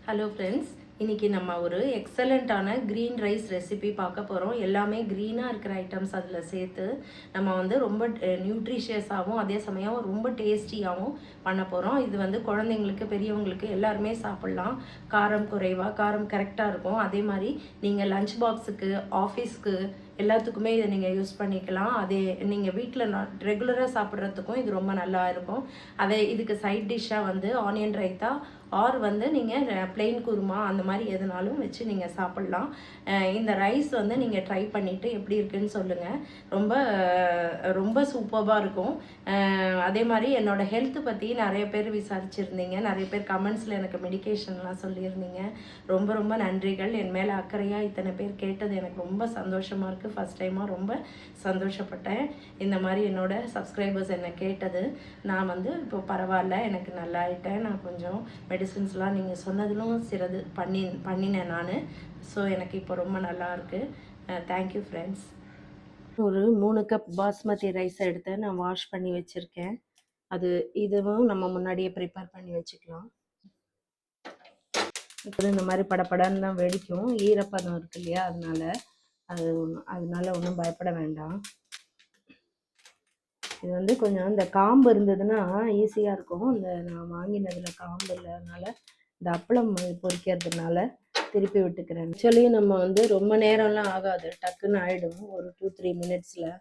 Hello friends, இன்றைக்கி நம்ம ஒரு எக்ஸலண்ட்டான க்ரீன் ரைஸ் ரெசிபி பார்க்க போகிறோம். எல்லாமே க்ரீனாக இருக்கிற ஐட்டம்ஸ் அதில் சேர்த்து நம்ம வந்து ரொம்ப நியூட்ரிஷியஸாகவும் அதே சமயம் ரொம்ப டேஸ்டியாகவும் பண்ண போகிறோம். இது வந்து குழந்தைங்களுக்கு பெரியவங்களுக்கு எல்லாருமே சாப்பிட்லாம். காரம் குறைவாக, காரம் கரெக்டாக இருக்கும். அதே மாதிரி நீங்கள் லஞ்ச் பாக்ஸுக்கு, ஆஃபீஸ்க்கு எல்லாத்துக்குமே இதை நீங்கள் யூஸ் பண்ணிக்கலாம். அதே நீங்கள் வீட்டில் ரெகுலராக சாப்பிட்றதுக்கும் இது ரொம்ப நல்லா இருக்கும். இதுக்கு சைட் டிஷ்ஷாக வந்து ஆனியன் ரைத்தா ஆர் வந்து நீங்கள் பிளெயின் குருமா அந்த மாதிரி எதுனாலும் வச்சு நீங்கள் சாப்பிட்லாம். இந்த ரைஸ் வந்து நீங்கள் ட்ரை பண்ணிவிட்டு எப்படி இருக்குன்னு சொல்லுங்கள். ரொம்ப ரொம்ப சூப்பராக இருக்கும். அதே மாதிரி என்னோடய ஹெல்த்து பற்றி நிறைய பேர் விசாரிச்சுருந்தீங்க. நிறைய பேர் கமெண்ட்ஸில் எனக்கு மெடிக்கேஷன்லாம் சொல்லியிருந்தீங்க. ரொம்ப ரொம்ப நன்றிகள். என் மேலே அக்கறையாக இத்தனை பேர் கேட்டது எனக்கு ரொம்ப சந்தோஷமாக இருக்குது. ஃபஸ்ட் டைமாக ரொம்ப சந்தோஷப்பட்டேன். இந்த மாதிரி என்னோடய சப்ஸ்கிரைபர்ஸ் என்னை கேட்டது. நான் வந்து இப்போ பரவாயில்ல, எனக்கு நல்லா ஆகிட்டேன். நான் கொஞ்சம் மெடிசின்ஸ்லாம் நீங்கள் சொன்னதிலும் சிலது பண்ணினேன் நான். ஸோ எனக்கு இப்போ ரொம்ப நல்லா இருக்குது. Thank you friends. ஒரு 3 கப் பாஸ்மதி ரைஸ் எடுத்து நான் வாஷ் பண்ணி வச்சுருக்கேன். இதுவும் நம்ம முன்னாடியே ப்ரிப்பேர் பண்ணி வச்சுக்கலாம். இப்போ இந்த மாதிரி படப்படன்னு தான் வெடிக்கும். ஈரப்பதம் இருக்கு இல்லையா, அதனால ஒன்றும் பயப்பட வேண்டாம். இது வந்து கொஞ்சம் இந்த காம்பு இருந்ததுன்னா ஈஸியாக இருக்கும். நான் வாங்கினதில் காம்பு இல்லாதனால இந்த அப்பளம் பொரிக்கிறதுனால திருப்பி விட்டுக்கிறேன். ஆக்சுவலி நம்ம வந்து ரொம்ப நேரம்லாம் ஆகாது, டக்குன்னு ஆகிடும் ஒரு 2-3 மினிட்ஸில்.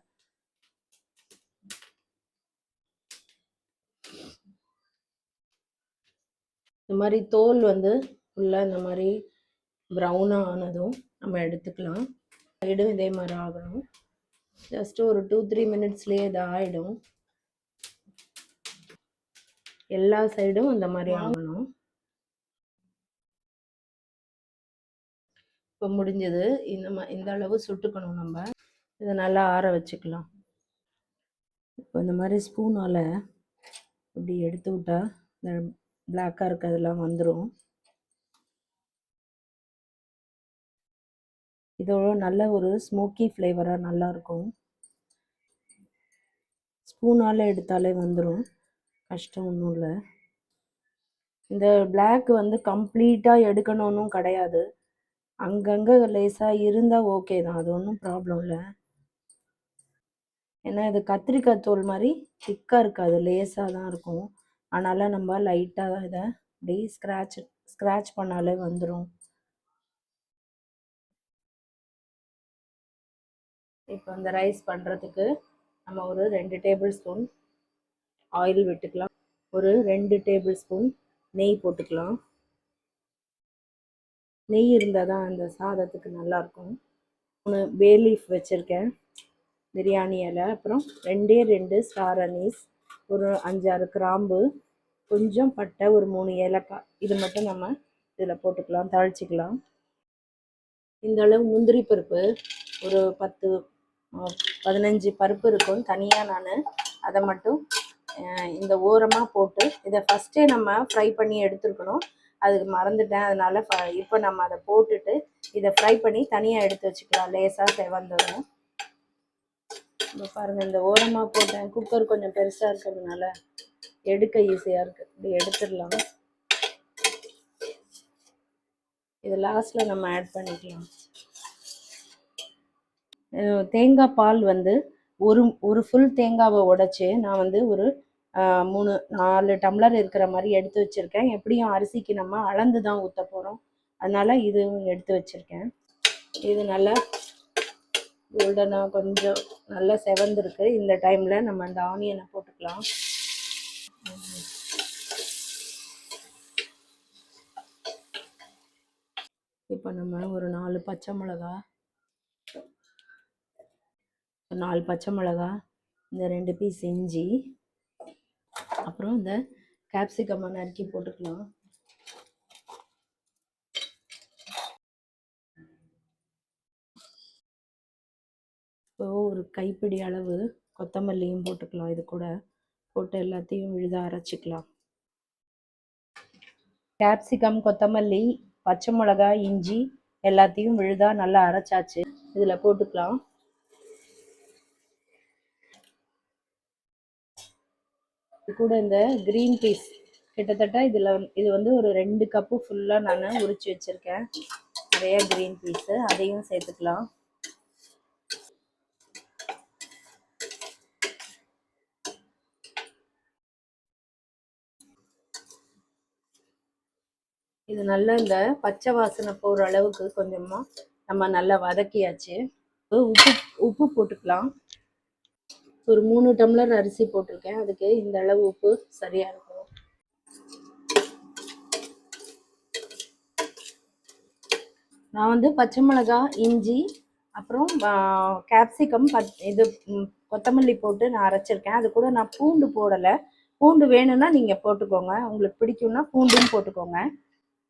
இந்த மாதிரி தோல் வந்து ஃபுல்லாக இந்த மாதிரி ப்ரௌனாக ஆனதும் நம்ம எடுத்துக்கலாம். சைடும் இதே மாதிரி ஆகணும். ஜஸ்ட் ஒரு 2-3 மினிட்ஸ்லேயே இது ஆகிடும். எல்லா சைடும் இந்த மாதிரி ஆகணும். இப்போ முடிஞ்சது. இந்த அளவு சுட்டுக்கணும். நம்ம இதை நல்லா ஆற வச்சுக்கலாம். இப்போ இந்த மாதிரி ஸ்பூனால் இப்படி எடுத்து விட்டா இந்த பிளாக்காக இருக்கிறதெல்லாம் வந்துடும். இதோட நல்ல ஒரு ஸ்மோக்கி ஃப்ளேவராக நல்லாயிருக்கும். ஸ்பூனால் எடுத்தாலே வந்துடும், கஷ்டம் ஒன்றும் இல்லை. இந்த பிளாக் வந்து கம்ப்ளீட்டாக எடுக்கணும்னும் கிடையாது. அங்கங்கே லேசாக இருந்தால் ஓகே தான், அது ஒன்றும் ப்ராப்ளம் இல்லை. ஏன்னா இது கத்திரிக்காய் தோல் மாதிரி திக்காக இருக்காது, லேசாக தான் இருக்கும். அதனால் நம்ம லைட்டாக இதை அப்படி ஸ்க்ராட்ச் பண்ணாலே வந்துடும். இப்போ இந்த ரைஸ் பண்ணுறதுக்கு நம்ம ஒரு 2 டேபிள் ஸ்பூன் ஆயில் விட்டுக்கலாம். ஒரு 2 டேபிள் ஸ்பூன் நெய் போட்டுக்கலாம். நெய் இருந்தால் தான் அந்த சாதத்துக்கு நல்லாயிருக்கும். 3 பே லீஃப் வச்சுருக்கேன், பிரியாணி இலை. அப்புறம் 2 ஸ்டார் அனீஸ், ஒரு 5-6 கிராம்பு, கொஞ்சம் பட்டை, ஒரு 3 ஏலக்காய். இது மட்டும் நம்ம இதில் போட்டுக்கலாம், தாளிச்சிக்கலாம். இந்த அளவு முந்திரி பருப்பு ஒரு 10-15 பருப்பு இருக்கும். தனியாக நான் அதை மட்டும் இந்த ஓரமாக போட்டு இதை ஃபஸ்ட்டே நம்ம ஃப்ரை பண்ணி எடுத்துருக்கணும். அதுக்கு மறந்துட்டேன். அதனால் இப்போ நம்ம அதை போட்டுட்டு இதை ஃப்ரை பண்ணி தனியாக எடுத்து வச்சுக்கலாம். லேசாக செவந்ததும் இப்போ பாருங்கள், இந்த ஓரமாக போட்டேன். குக்கர் கொஞ்சம் பெருசாக இருக்கிறதுனால எடுக்க ஈஸியாக இருக்குது. இப்படி எடுத்துடலாம். இது லாஸ்ட்டில் நம்ம ஆட் பண்ணிக்கலாம். தேங்காய் பால் வந்து ஒரு ஃபுல் தேங்காவை உடைச்சி நான் வந்து ஒரு 3-4 டம்ளர் இருக்கிற மாதிரி எடுத்து வச்சுருக்கேன். எப்படியும் அரிசிக்கு நம்ம அளந்து தான் ஊற்ற போகிறோம், அதனால் இதுவும் எடுத்து வச்சுருக்கேன். இது நல்லா கோல்டனாக கொஞ்சம் நல்லா செவந்திருக்கு. இந்த டைமில் நம்ம அந்த ஆனியனை போட்டுக்கலாம். இப்போ நம்ம ஒரு 4 பச்சை மிளகா, இந்த 2 பீஸ் இஞ்சி, அப்புறம் இந்த கேப்சிகம்மை நறுக்கி போட்டுக்கலாம். இப்போ ஒரு கைப்பிடி அளவு கொத்தமல்லியும் போட்டுக்கலாம். இது கூட போட்டு எல்லாத்தையும் விழுதாக அரைச்சிக்கலாம். கேப்சிகம், கொத்தமல்லி, பச்சை மிளகாய், இஞ்சி எல்லாத்தையும் விழுதாக நல்லா அரைச்சாச்சு. இதில் போட்டுக்கலாம். இது கூட இந்த க்ரீன் பீஸ் கிட்டத்தட்ட இது வந்து ஒரு 2 கப்பு ஃபுல்லாக நான் உரிச்சு வச்சுருக்கேன். நிறைய க்ரீன் பீஸு அதையும் சேர்த்துக்கலாம். இது நல்லா இந்த பச்சை வாசனை போகிற அளவுக்கு கொஞ்சமாக நம்ம நல்லா வதக்கியாச்சு. உப்பு உப்பு போட்டுக்கலாம். ஒரு 3 டம்ளர் அரிசி போட்டிருக்கேன். அதுக்கு இந்த அளவு உப்பு சரியாக இருக்கும். நான் வந்து பச்சை மிளகா, இஞ்சி, அப்புறம் கேப்சிகம், இது கொத்தமல்லி போட்டு நான் அரைச்சிருக்கேன். அது கூட நான் பூண்டு போடலை. பூண்டு வேணும்னா நீங்கள் போட்டுக்கோங்க. உங்களுக்கு பிடிக்கும்னா பூண்டும் போட்டுக்கோங்க.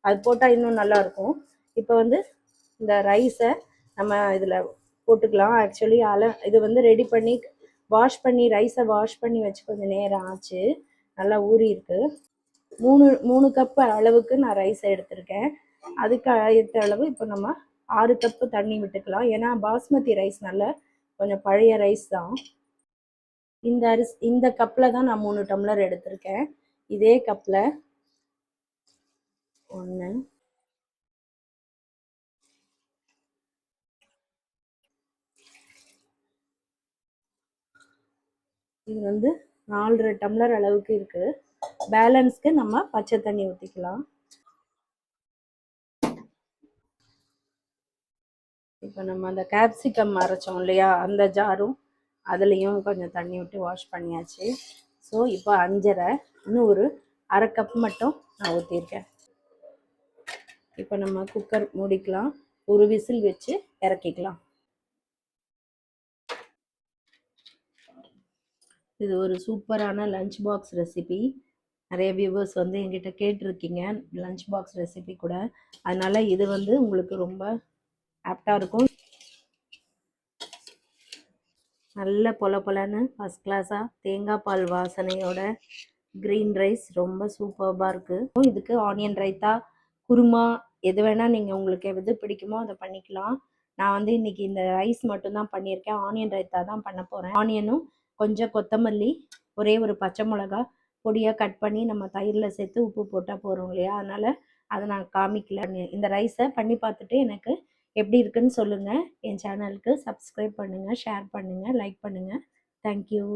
அது போட்டால் இன்னும் நல்லாயிருக்கும். இப்போ வந்து இந்த ரைஸை நம்ம இதில் போட்டுக்கலாம். ஆக்சுவலி இது வந்து ரெடி பண்ணி ரைஸை வாஷ் பண்ணி வச்சு கொஞ்சம் நேரம் ஆச்சு. நல்லா ஊறி இருக்கு. 3 கப்பு அளவுக்கு நான் ரைஸை எடுத்திருக்கேன். அதுக்கு ஏற்ற அளவு இப்போ நம்ம 6 கப்பு தண்ணி விட்டுக்கலாம். ஏன்னா பாஸ்மதி ரைஸ் நல்ல கொஞ்சம் பழைய ரைஸ் தான். இந்த கப்பில் தான் நான் 3 டம்ளர் எடுத்திருக்கேன். இதே கப்பில் 1, இது வந்து 4.5 டம்ளர் அளவுக்கு இருக்குது. பேலன்ஸ்க்கு நம்ம பச்சை தண்ணி ஊற்றிக்கலாம். இப்போ நம்ம அந்த கேப்சிகம் அரைச்சோம் இல்லையா, அந்த ஜாரும் அதுலேயும் கொஞ்சம் தண்ணி விட்டு வாஷ் பண்ணியாச்சு. ஸோ இப்போ 5.5, இன்னும் ஒரு அரை கப் மட்டும் நான் ஊற்றிருக்கேன். இப்போ நம்ம குக்கர் மூடிக்கலாம். ஒரு விசில் வச்சு இறக்கிக்கலாம். இது ஒரு சூப்பரான லஞ்ச் பாக்ஸ் ரெசிபி. நிறைய வியூவர்ஸ் வந்து என்கிட்ட கேட்டிருக்கீங்க லஞ்ச் பாக்ஸ் ரெசிபி கூட. அதனால் இது வந்து உங்களுக்கு ரொம்ப ஆப்டாக இருக்கும். நல்ல பொலன்னு ஃபஸ்ட் கிளாஸாக தேங்காய் பால் வாசனையோட க்ரீன் ரைஸ் ரொம்ப சூப்பர்பாக இருக்குது. இதுக்கு ஆனியன் ரைத்தா, குருமா, எது வேணால் நீங்கள் உங்களுக்கு எது பிடிக்குமோ அதை பண்ணிக்கலாம். நான் வந்து இன்றைக்கி இந்த ரைஸ் மட்டும்தான் பண்ணியிருக்கேன். ஆனியன் ரைத்தா தான் பண்ண போகிறேன். ஆனியனும் கொஞ்சம் கொத்தமல்லி, ஒரே ஒரு பச்சை மிளகா பொடியாக கட் பண்ணி நம்ம தயிரில் சேர்த்து உப்பு போட்டால் போகிறோம் இல்லையா, அதனால் அதை நான் காமிக்கல. இந்த ரைஸை பண்ணி பார்த்துட்டு எனக்கு எப்படி இருக்குன்னு சொல்லுங்கள். என் சேனலுக்கு சப்ஸ்கிரைப் பண்ணுங்கள், ஷேர் பண்ணுங்கள், லைக் பண்ணுங்கள். தேங்க்யூ.